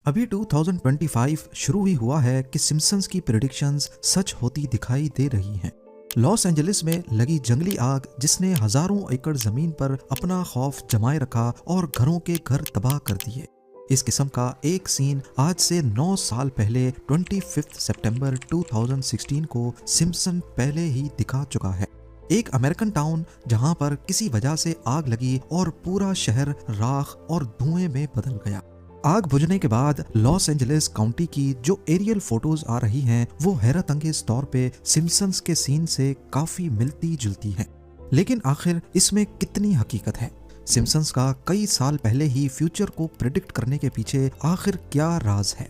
अभी 2025 शुरू ही हुआ है कि सिम्पसन्स की प्रेडिक्शंस सच होती दिखाई दे रही हैं। लॉस एंजलिस में लगी जंगली आग जिसने हजारों एकड़ जमीन पर अपना खौफ जमाए रखा और घरों के घर तबाह कर दिए। इस किस्म का एक सीन आज से 9 साल पहले 25 सितंबर 2016 को सिम्पसन पहले ही दिखा चुका है। एक अमेरिकन टाउन जहां पर किसी वजह से आग लगी और पूरा शहर राख और धुएं में बदल गया। आग बुझने के बाद लॉस एंजलिस काउंटी की जो एरियल फोटोज आ रही हैं वो हैरत अंगेज तौर पे सिम्पसन्स के सीन से काफी मिलती जुलती हैं। लेकिन आखिर इसमें कितनी हकीकत है? सिम्पसन्स का कई साल पहले ही फ्यूचर को प्रिडिक्ट करने के पीछे आखिर क्या राज है?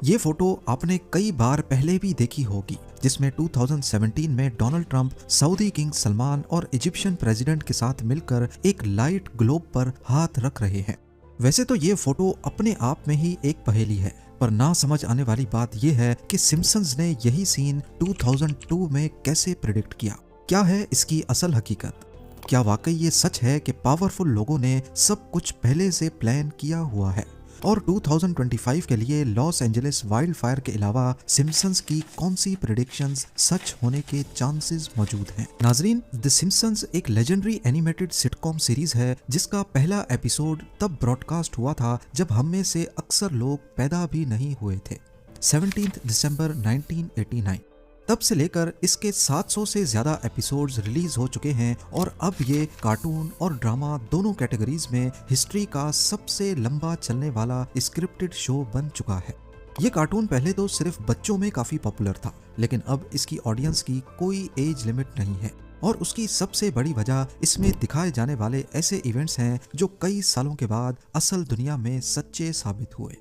ये फोटो आपने कई बार पहले भी देखी होगी, जिसमें 2017 में Donald Trump Saudi king Salman और इजिप्शियन प्रेसिडेंट के साथ मिलकर एक लाइट ग्लोब पर हाथ रख रहे हैं। वैसे तो ये फोटो अपने आप में ही एक पहेली है, पर ना समझ आने वाली बात यह है कि सिम्पसन्स ने यही सीन 2002 में कैसे प्रिडिक्ट किया। क्या है इसकी असल हकीकत? क्या वाकई ये सच है कि पावरफुल लोगों ने सब कुछ पहले से प्लान किया हुआ है? और 2025 के लिए लॉस एंजलिस वाइल्ड फायर के अलावा सिम्पसन्स की कौन सी प्रेडिक्शंस सच होने के चांसेस मौजूद हैं? नाजरीन, द सिम्पसन्स एक लेजेंडरी एनिमेटेड सिटकॉम सीरीज है जिसका पहला एपिसोड तब ब्रॉडकास्ट हुआ था जब हम में से अक्सर लोग पैदा भी नहीं हुए थे, 17 दिसंबर 1989। तब से लेकर इसके 700 से ज्यादा एपिसोड्स रिलीज हो चुके हैं और अब ये कार्टून और ड्रामा दोनों कैटेगरीज में हिस्ट्री का सबसे लंबा चलने वाला स्क्रिप्टेड शो बन चुका है। ये कार्टून पहले तो सिर्फ बच्चों में काफी पॉपुलर था, लेकिन अब इसकी ऑडियंस की कोई एज लिमिट नहीं है और उसकी सबसे बड़ी वजह इसमें दिखाए जाने वाले ऐसे इवेंट्स हैं जो कई सालों के बाद असल दुनिया में सच्चे साबित हुए।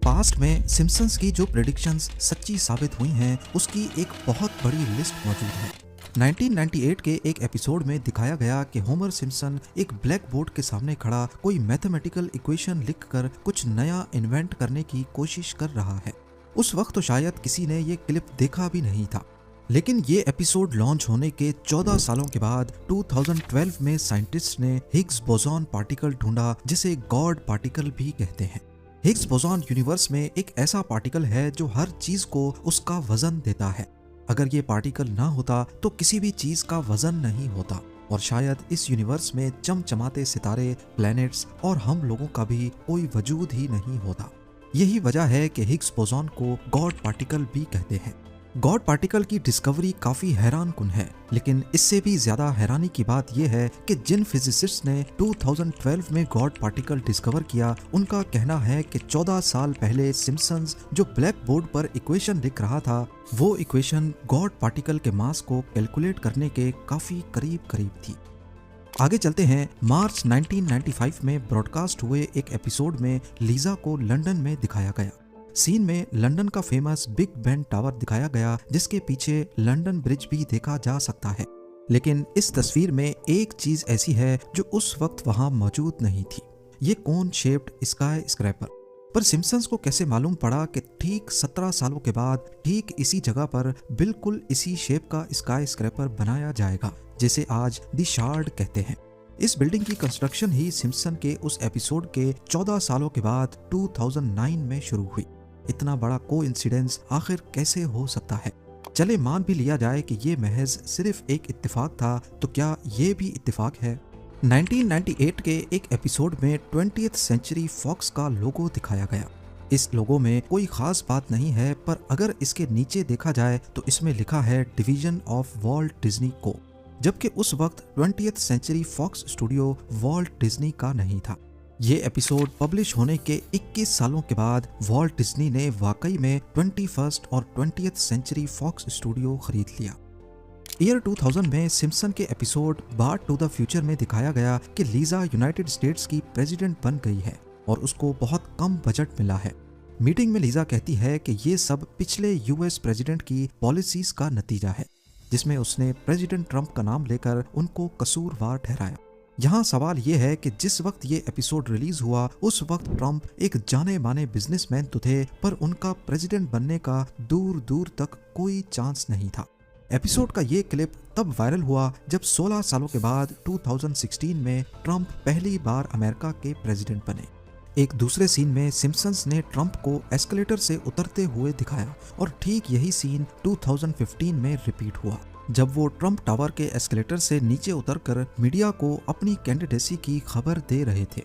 पास्ट में सिम्पसन्स की जो प्रेडिक्शंस सच्ची साबित हुई हैं उसकी एक बहुत बड़ी लिस्ट मौजूद है। 1998 के एक एपिसोड में दिखाया गया कि होमर सिम्पसन एक ब्लैक बोर्ड के सामने खड़ा कोई मैथमेटिकल इक्वेशन लिखकर कुछ नया इन्वेंट करने की कोशिश कर रहा है। उस वक्त तो शायद किसी ने ये क्लिप देखा भी नहीं था, लेकिन ये एपिसोड लॉन्च होने के 14 सालों के बाद 2012 में साइंटिस्ट ने हिग्स बोसॉन पार्टिकल ढूंढा जिसे गॉड पार्टिकल भी कहते हैं। हिग्स बोसॉन यूनिवर्स में एक ऐसा पार्टिकल है जो हर चीज को उसका वजन देता है। अगर ये पार्टिकल ना होता तो किसी भी चीज का वजन नहीं होता और शायद इस यूनिवर्स में चमचमाते सितारे, प्लैनेट्स और हम लोगों का भी कोई वजूद ही नहीं होता। यही वजह है कि हिग्स बोसॉन को गॉड पार्टिकल भी कहते हैं। गॉड पार्टिकल की डिस्कवरी काफी हैरान कुन है, लेकिन इससे भी ज्यादा हैरानी की बात यह है कि जिन फिजिसिस्ट ने 2012 में गॉड पार्टिकल डिस्कवर किया उनका कहना है कि 14 साल पहले सिम्पसन्स जो ब्लैक बोर्ड पर इक्वेशन लिख रहा था वो इक्वेशन गॉड पार्टिकल के मास को कैलकुलेट करने के काफी करीब थी। आगे चलते हैं। मार्च 1995 में ब्रॉडकास्ट हुए एक एपिसोड में लीजा को लंदन में दिखाया गया। सीन में लंदन का फेमस बिग बेन टावर दिखाया गया जिसके पीछे लंदन ब्रिज भी देखा जा सकता है, लेकिन इस तस्वीर में एक चीज ऐसी है जो उस वक्त वहां मौजूद नहीं थी। ये कोन शेप्ड स्काई स्क्रैपर। पर सिम्पसन्स को कैसे मालूम पड़ा कि ठीक 17 सालों के बाद ठीक इसी जगह पर बिल्कुल इसी शेप का स्काई स्क्रैपर बनाया जाएगा जिसे आज द शार्ड कहते हैं। इस बिल्डिंग की कंस्ट्रक्शन ही सिम्पसन के उस एपिसोड के 14 सालों के बाद 2009 में शुरू हुई। इतना बड़ा कोइंसिडेंस आखिर कैसे हो सकता है? चले मान भी लिया जाए कि ये महज सिर्फ एक इत्तेफाक था, तो क्या ये भी इत्तेफाक है? 1998 के एक एपिसोड में 20th सेंचुरी फॉक्स का लोगो दिखाया गया। इस लोगो में कोई खास बात नहीं है, पर अगर इसके नीचे देखा जाए तो इसमें लिखा है डिवीजन ऑफ वॉल्ट डिज्नी को, जबकि उस वक्त 20th century Fox studio Walt Disney का नहीं था। ये एपिसोड पब्लिश होने के 21 सालों के बाद वॉल्ट डिज्नी ने वाकई में 21st और 20th सेंचुरी फॉक्स स्टूडियो खरीद लिया। ईयर 2000 में सिम्पसन के episode Back to the Future में दिखाया गया कि लीजा यूनाइटेड स्टेट्स की प्रेसिडेंट बन गई है और उसको बहुत कम बजट मिला है। मीटिंग में लीजा कहती है कि ये सब पिछले यूएस प्रेसिडेंट की पॉलिसीज का नतीजा है, जिसमें उसने प्रेसिडेंट ट्रंप का नाम लेकर उनको कसूरवार ठहराया। यहाँ सवाल ये है कि जिस वक्त ये एपिसोड रिलीज हुआ उस वक्त ट्रंप एक जाने माने बिजनेसमैन तो थे, पर उनका प्रेसिडेंट बनने का दूर दूर तक कोई चांस नहीं था। एपिसोड का ये क्लिप तब वायरल हुआ जब 16 सालों के बाद 2016 में ट्रंप पहली बार अमेरिका के प्रेसिडेंट बने। एक दूसरे सीन में सिम्पसन्स ने ट्रंप को एस्केलेटर से उतरते हुए दिखाया और ठीक यही सीन 2015 में रिपीट हुआ, जब वो ट्रंप टावर के एस्केलेटर से नीचे उतरकर मीडिया को अपनी कैंडिडेसी की खबर दे रहे थे।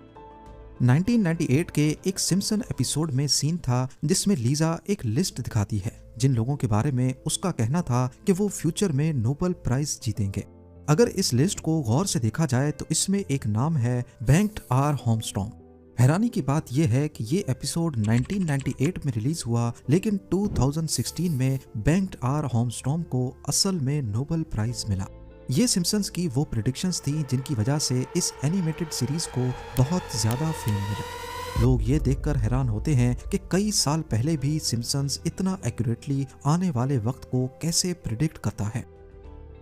1998 के एक सिम्पसन एपिसोड में सीन था जिसमें लीजा एक लिस्ट दिखाती है जिन लोगों के बारे में उसका कहना था कि वो फ्यूचर में नोबेल प्राइज जीतेंगे। अगर इस लिस्ट को गौर से देखा जाए तो इसमें एक नाम है बेंट आर आर्मस्ट्रॉन्ग। हैरानी की बात यह है कि ये एपिसोड 1998 में रिलीज हुआ, लेकिन 2016 में बेंट आर आर्मस्ट्रॉन्ग को असल में नोबेल प्राइज मिला। ये सिम्पसन्स की वो प्रेडिक्शंस थी जिनकी वजह से इस एनिमेटेड सीरीज को बहुत ज्यादा फेम मिला। लोग ये देखकर हैरान होते हैं कि कई साल पहले भी सिम्पसन्स इतना एक्यूरेटली आने वाले वक्त को कैसे प्रिडिक्ट करता है।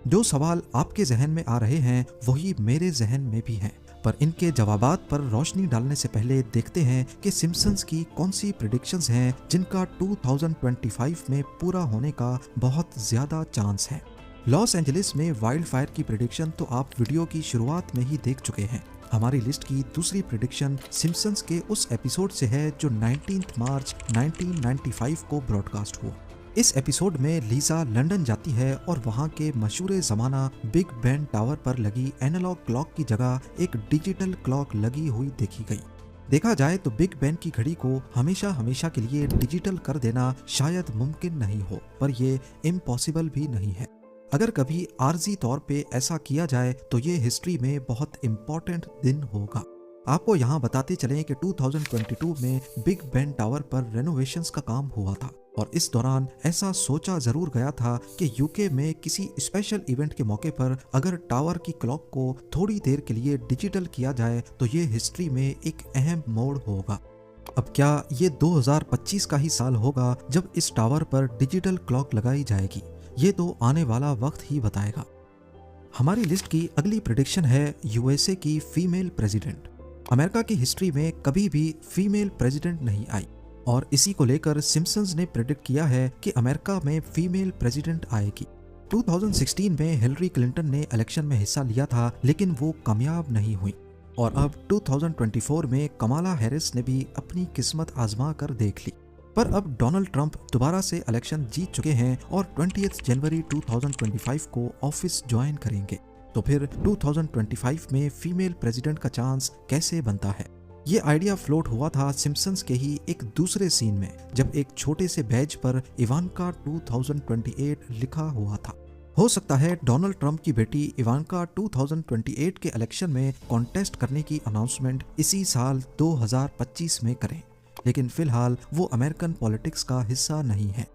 जो सवाल आपके जहन में आ रहे हैं वही मेरे जहन में भी हैं, पर इनके जवाबात पर रोशनी डालने से पहले देखते हैं कि सिम्पसन्स की कौन सी प्रेडिक्शंस हैं जिनका 2025 में पूरा होने का बहुत ज्यादा चांस है। लॉस एंजलिस में वाइल्ड फायर की प्रेडिक्शन तो आप वीडियो की शुरुआत में ही देख चुके हैं। हमारी लिस्ट की दूसरी प्रेडिक्शन सिम्पसन्स के उस एपिसोड से है जो 19 मार्च 1995 को ब्रॉडकास्ट हुआ। इस एपिसोड में लीजा लंदन जाती है और वहां के मशहूर जमाना बिग बेन टावर पर लगी एनालॉग क्लॉक की जगह एक डिजिटल क्लॉक लगी हुई देखी गई। देखा जाए तो बिग बेन की घड़ी को हमेशा हमेशा के लिए डिजिटल कर देना शायद मुमकिन नहीं हो, पर यह इम्पॉसिबल भी नहीं है। अगर कभी आर्जी तौर पे ऐसा किया जाए तो ये हिस्ट्री में बहुत इम्पोर्टेंट दिन होगा। आपको यहाँ बताते चलें कि 2022 में बिग बेन टावर पर रेनोवेशंस का काम हुआ था और इस दौरान ऐसा सोचा जरूर गया था कि यूके में किसी स्पेशल इवेंट के मौके पर अगर टावर की क्लॉक को थोड़ी देर के लिए डिजिटल किया जाए तो ये हिस्ट्री में एक अहम मोड़ होगा। अब क्या ये 2025 का ही साल होगा जब इस टावर पर डिजिटल क्लॉक लगाई जाएगी? ये तो आने वाला वक्त ही बताएगा। हमारी लिस्ट की अगली प्रेडिक्शन है यूएसए की फीमेल प्रेसिडेंट। अमेरिका की हिस्ट्री में कभी भी फीमेल प्रेसिडेंट नहीं आई और इसी को लेकर सिम्पसन्स ने प्रेडिक्ट किया है कि अमेरिका में फीमेल प्रेसिडेंट आएगी। 2016 में हिलरी क्लिंटन ने इलेक्शन में हिस्सा लिया था, लेकिन वो कामयाब नहीं हुई और अब 2024 में कमाला हैरिस ने भी अपनी किस्मत आजमा कर देख ली। पर अब डोनाल्ड ट्रंप दोबारा से इलेक्शन जीत चुके हैं और 20 जनवरी 2025 को ऑफिस ज्वाइन करेंगे। तो फिर 2025 में फीमेल प्रेसिडेंट का चांस कैसे बनता है? ये आइडिया फ्लोट हुआ था सिम्पसन्स के ही एक दूसरे सीन में, जब एक छोटे से बैज पर इवांका 2028 लिखा हुआ था। हो सकता है डोनाल्ड ट्रंप की बेटी इवांका 2028 के इलेक्शन में कॉन्टेस्ट करने की अनाउंसमेंट इसी साल 2025 में करें, लेकिन फिलहाल वो अमेरिकन पॉलिटिक्स का हिस्सा नहीं है।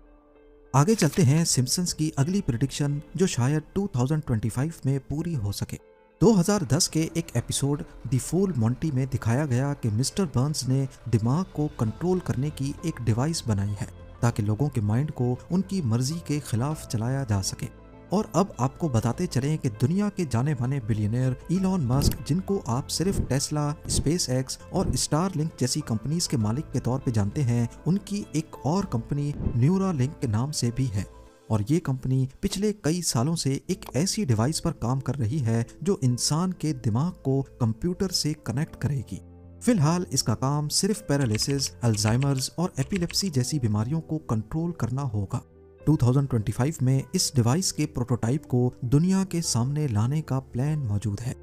आगे चलते हैं सिम्पसन्स की अगली प्रेडिक्शन जो शायद 2025 में पूरी हो सके। 2010 के एक एपिसोड द फूल मोंटी में दिखाया गया कि मिस्टर बर्न्स ने दिमाग को कंट्रोल करने की एक डिवाइस बनाई है ताकि लोगों के माइंड को उनकी मर्जी के खिलाफ चलाया जा सके। और अब आपको बताते चलें कि दुनिया के जाने माने बिलियनियर इलॉन मस्क, जिनको आप सिर्फ टेस्ला, स्पेस एक्स और स्टारलिंक जैसी कंपनीज के मालिक के तौर पे जानते हैं, उनकी एक और कंपनी न्यूरालिंक के नाम से भी है और ये कंपनी पिछले कई सालों से एक ऐसी डिवाइस पर काम कर रही है जो इंसान के दिमाग को कंप्यूटर से कनेक्ट करेगी। फिलहाल इसका काम सिर्फ पैरालिसिस, अल्जाइमर्स और एपिलेप्सी जैसी बीमारियों को कंट्रोल करना होगा। 2025 में इस डिवाइस के प्रोटोटाइप को दुनिया के सामने लाने का प्लान मौजूद है।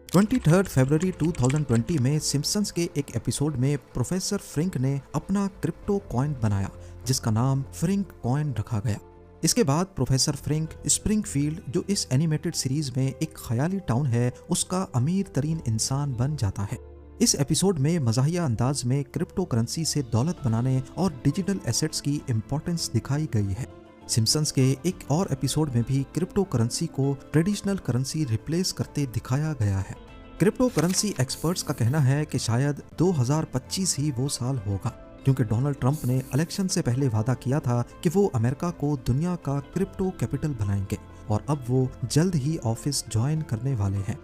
23 फरवरी 2020 में सिम्पसन्स के एक एपिसोड में प्रोफेसर फ्रिंक ने अपना क्रिप्टो कॉइन बनाया जिसका नाम फ्रिंक कॉइन रखा गया। इसके बाद प्रोफेसर फ्रिंक स्प्रिंगफील्ड, जो इस एनिमेटेड सीरीज में एक ख्याली टाउन है, उसका अमीर तरीन इंसान बन जाता है। इस एपिसोड में मज़ाहिया अंदाज में क्रिप्टो करेंसी से दौलत बनाने और डिजिटल एसेट्स की इम्पोर्टेंस दिखाई गई है। सिम्पसन्स के एक और एपिसोड में भी क्रिप्टो करेंसी को ट्रेडिशनल करेंसी रिप्लेस करते दिखाया गया है। क्रिप्टो करेंसी एक्सपर्ट्स का कहना है कि शायद 2025 ही वो साल होगा, क्योंकि डोनाल्ड ट्रंप ने इलेक्शन से पहले वादा किया था कि वो अमेरिका को दुनिया का क्रिप्टो कैपिटल बनाएंगे और अब वो जल्द ही ऑफिस ज्वाइन करने वाले हैं।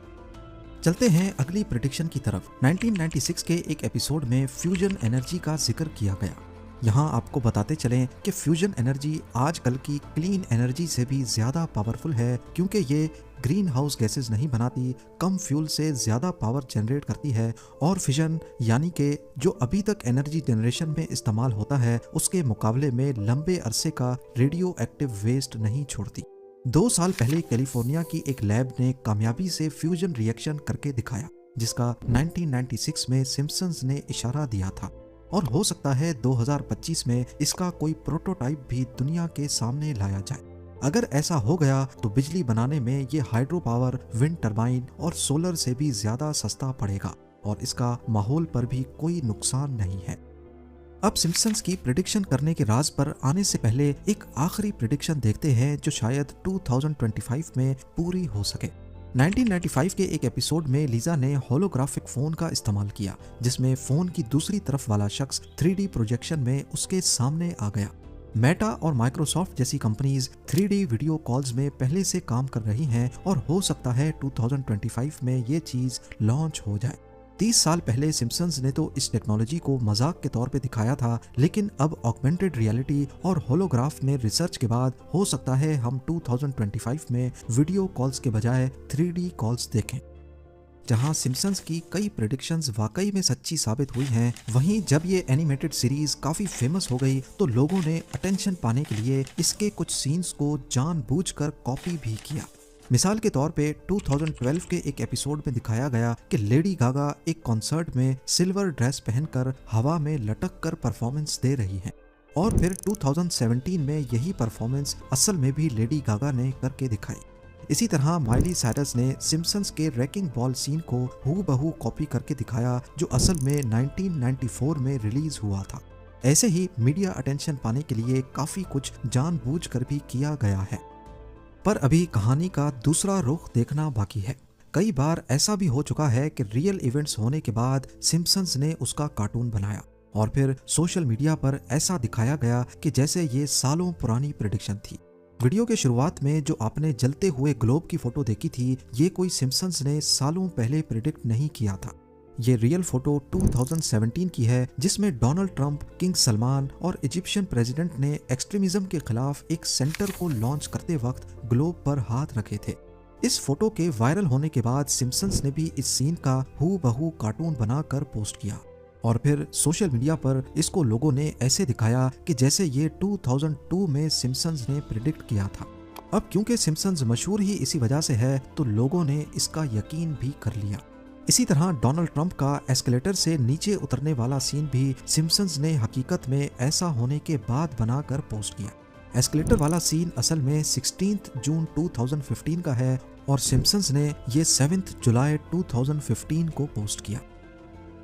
चलते हैं अगली प्रेडिक्शन की तरफ। 1996 के एक एपिसोड में फ्यूजन एनर्जी का जिक्र किया गया। जिसका नाम फ्रिंक कॉइन रखा गया। इसके बाद प्रोफेसर फ्रिंक स्प्रिंगफील्ड, जो इस एनिमेटेड सीरीज में एक ख्याली टाउन है, उसका अमीर तरीन इंसान बन जाता है। यहाँ आपको बताते चलें कि फ्यूजन एनर्जी आजकल की क्लीन एनर्जी से भी ज़्यादा पावरफुल है, क्योंकि ये ग्रीन हाउस गैसेज नहीं बनाती, कम फ्यूल से ज़्यादा पावर जनरेट करती है और फिजन यानी कि जो अभी तक एनर्जी जनरेशन में इस्तेमाल होता है उसके मुकाबले में लंबे अरसे का रेडियो एक्टिव वेस्ट नहीं छोड़ती। 2 साल पहले कैलिफोर्निया की एक लैब ने कामयाबी से फ्यूजन रिएक्शन करके दिखाया, जिसका 1996 में सिम्पसन्स ने इशारा दिया था, और हो सकता है 2025 में इसका कोई प्रोटोटाइप भी दुनिया के सामने लाया जाए। अगर ऐसा हो गया तो बिजली बनाने में ये हाइड्रो पावर, विंड टरबाइन और सोलर से भी ज्यादा सस्ता पड़ेगा और इसका माहौल पर भी कोई नुकसान नहीं है। अब सिम्पसन्स की प्रिडिक्शन करने के राज पर आने से पहले एक आखिरी प्रिडिक्शन देखते हैं जो शायद 2025 में पूरी हो सके। 1995 के एक एपिसोड में लीजा ने होलोग्राफिक फोन का इस्तेमाल किया, जिसमें फोन की दूसरी तरफ वाला शख्स 3D प्रोजेक्शन में उसके सामने आ गया। मेटा और माइक्रोसॉफ्ट जैसी कंपनीज 3D वीडियो कॉल्स में पहले से काम कर रही हैं और हो सकता है 2025 में ये चीज लॉन्च हो जाए। 30 साल पहले सिम्पसन्स ने तो इस टेक्नोलॉजी को मजाक के तौर पे दिखाया था, लेकिन अब ऑगमेंटेड रियलिटी और होलोग्राफ में रिसर्च के बाद हो सकता है हम 2025 में वीडियो कॉल्स के बजाय 3D कॉल्स देखें। जहां सिम्पसन्स की कई प्रेडिक्शंस वाकई में सच्ची साबित हुई हैं, वहीं जब ये एनिमेटेड सीरीज काफी फेमस हो गई तो लोगों ने अटेंशन पाने के लिए इसके कुछ सीन्स को जानबूझकर कॉपी भी किया। मिसाल के तौर पे 2012 के एक एपिसोड में दिखाया गया कि लेडी गागा एक कॉन्सर्ट में सिल्वर ड्रेस पहनकर हवा में लटक कर परफॉर्मेंस दे रही हैं, और फिर 2017 में यही परफॉर्मेंस असल में भी लेडी गागा ने करके दिखाई। इसी तरह माइली साइरस ने सिम्पसन्स के रैकिंग बॉल सीन को हूबहू कॉपी करके दिखाया, जो असल में 1994 में रिलीज हुआ था। ऐसे ही मीडिया अटेंशन पाने के लिए काफी कुछ जानबूझकर भी किया गया है। पर अभी कहानी का दूसरा रुख देखना बाकी है। कई बार ऐसा भी हो चुका है कि रियल इवेंट्स होने के बाद सिम्पसन्स ने उसका कार्टून बनाया और फिर सोशल मीडिया पर ऐसा दिखाया गया कि जैसे ये सालों पुरानी प्रेडिक्शन थी। वीडियो के शुरुआत में जो आपने जलते हुए ग्लोब की फोटो देखी थी, ये कोई सिम्पसन्स ने सालों पहले प्रेडिक्ट नहीं किया था। ये रियल फोटो 2017 की है, जिसमें डोनाल्ड ट्रंप, किंग सलमान और इजिप्शियन प्रेसिडेंट ने एक्सट्रीमिज्म के खिलाफ एक सेंटर को लॉन्च करते वक्त ग्लोब पर हाथ रखे थे। इस फोटो के वायरल होने के बाद सिम्पसन्स ने भी इस सीन का हूबहू कार्टून बनाकर पोस्ट किया और फिर सोशल मीडिया पर इसको लोगों ने ऐसे दिखाया कि जैसे ये 2002 में सिम्पसन्स ने प्रिडिक्ट किया था। अब क्योंकि सिम्पसन्स मशहूर ही इसी वजह से है तो लोगों ने इसका यकीन भी कर लिया। इसी तरह डोनाल्ड ट्रंप का एस्केलेटर से नीचे उतरने वाला सीन भी सिम्पसन्स ने हकीकत में ऐसा होने के बाद बनाकर पोस्ट किया। एस्केलेटर वाला सीन असल में 16 जून 2015 का है और सिम्पसन्स ने ये 7 जुलाई 2015 को पोस्ट किया।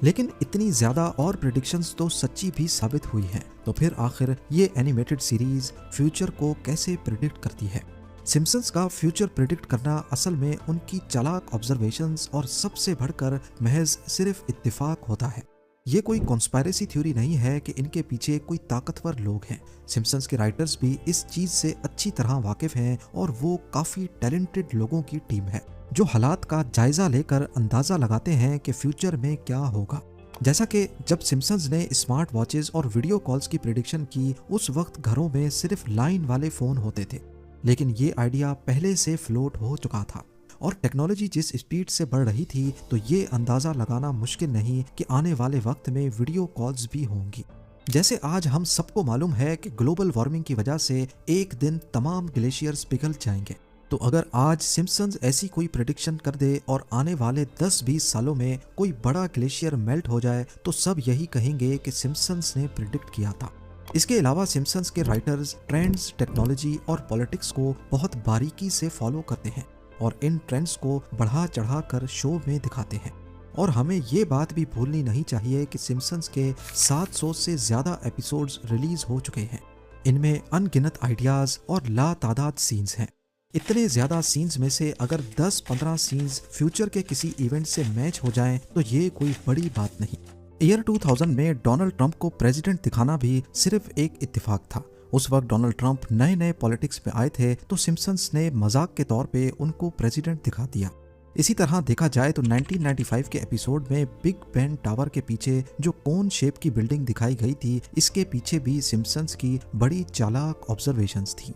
लेकिन इतनी ज्यादा और प्रेडिक्शंस तो सच्ची भी साबित हुई हैं, तो फिर आखिर ये एनिमेटेड सीरीज फ्यूचर को कैसे प्रेडिक्ट करती है? सिम्पसन्स का फ्यूचर प्रेडिक्ट करना असल में उनकी चालाक ऑब्जर्वेशंस और सबसे बढ़कर महज सिर्फ इत्तेफाक होता है। ये कोई कॉन्स्पायरेसी थ्योरी नहीं है कि इनके पीछे कोई ताकतवर लोग हैं। सिम्पसन्स के राइटर्स भी इस चीज से अच्छी तरह वाकिफ हैं और वो काफी टैलेंटेड लोगों की टीम है जो हालात का जायजा लेकर अंदाजा लगाते हैं कि फ्यूचर में क्या होगा। जैसा कि जब सिम्पसन्स ने स्मार्ट वॉचेस और वीडियो कॉल्स की प्रेडिक्शन की, उस वक्त घरों में सिर्फ लाइन वाले फोन होते थे, लेकिन ये आइडिया पहले से फ्लोट हो चुका था और टेक्नोलॉजी जिस स्पीड से बढ़ रही थी तो ये अंदाजा लगाना मुश्किल नहीं कि आने वाले वक्त में वीडियो कॉल्स भी होंगी। जैसे आज हम सबको मालूम है कि ग्लोबल वार्मिंग की वजह से एक दिन तमाम ग्लेशियर्स पिघल जाएंगे, तो अगर आज सिम्पसन्स ऐसी कोई प्रेडिक्शन कर दे और आने वाले 10-20 सालों में कोई बड़ा ग्लेशियर मेल्ट हो जाए तो सब यही कहेंगे कि सिम्पसन्स ने प्रेडिक्ट किया था। इसके अलावा सिम्पसन्स के राइटर्स ट्रेंड्स, टेक्नोलॉजी और पॉलिटिक्स को बहुत बारीकी से फॉलो करते हैं और इन ट्रेंड्स को बढ़ा चढ़ा कर शो में दिखाते हैं। और हमें ये बात भी भूलनी नहीं चाहिए कि सिम्पसन्स के 700 से ज्यादा एपिसोड्स रिलीज हो चुके हैं। इनमें अनगिनत आइडियाज और लातादाद सीन्स हैं। इतने ज्यादा सीन्स में से अगर 10-15 सीन्स फ्यूचर के किसी इवेंट से मैच हो जाएं तो ये कोई बड़ी बात नहीं। ईयर 2000 में डोनाल्ड ट्रंप को प्रेसिडेंट दिखाना भी सिर्फ एक इत्तेफाक था। उस वक्त डोनाल्ड ट्रंप नए नए पॉलिटिक्स में आए थे तो सिम्पसन्स ने मजाक के तौर पे उनको प्रेसिडेंट दिखा दिया। इसी तरह देखा जाए तो 1995 के एपिसोड में बिग बेन टावर के पीछे जो कोन शेप की बिल्डिंग दिखाई गई थी, इसके पीछे भी सिम्पसन्स की बड़ी चालाक ऑब्जर्वेशंस थी।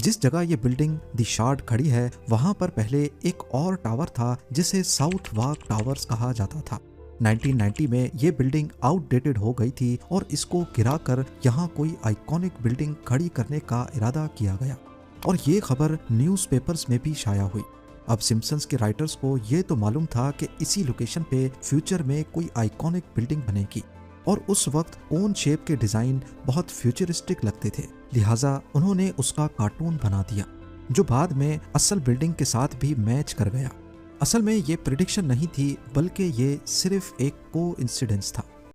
जिस जगह ये बिल्डिंग द शार्ड खड़ी है, वहां पर पहले एक और टावर था जिसे साउथ वाक टावर्स कहा जाता था। 1990 में ये बिल्डिंग आउटडेटेड हो गई थी और इसको गिराकर यहाँ कोई आइकॉनिक बिल्डिंग खड़ी करने का इरादा किया गया और ये खबर न्यूज़पेपर्स में भी शाया हुई। अब सिम्पसन्स के राइटर्स को ये तो मालूम था कि इसी लोकेशन पे फ्यूचर में कोई आइकॉनिक बिल्डिंग बनेगी और उस वक्त कोन शेप के डिजाइन बहुत फ्यूचरिस्टिक लगते थे, लिहाजा उन्होंने उसका कार्टून बना दिया जो बाद में असल बिल्डिंग के साथ भी मैच कर गया। असल में ये प्रिडिक्शन नहीं थी, बल्कि ये सिर्फ एक कोइंसिडेंस था।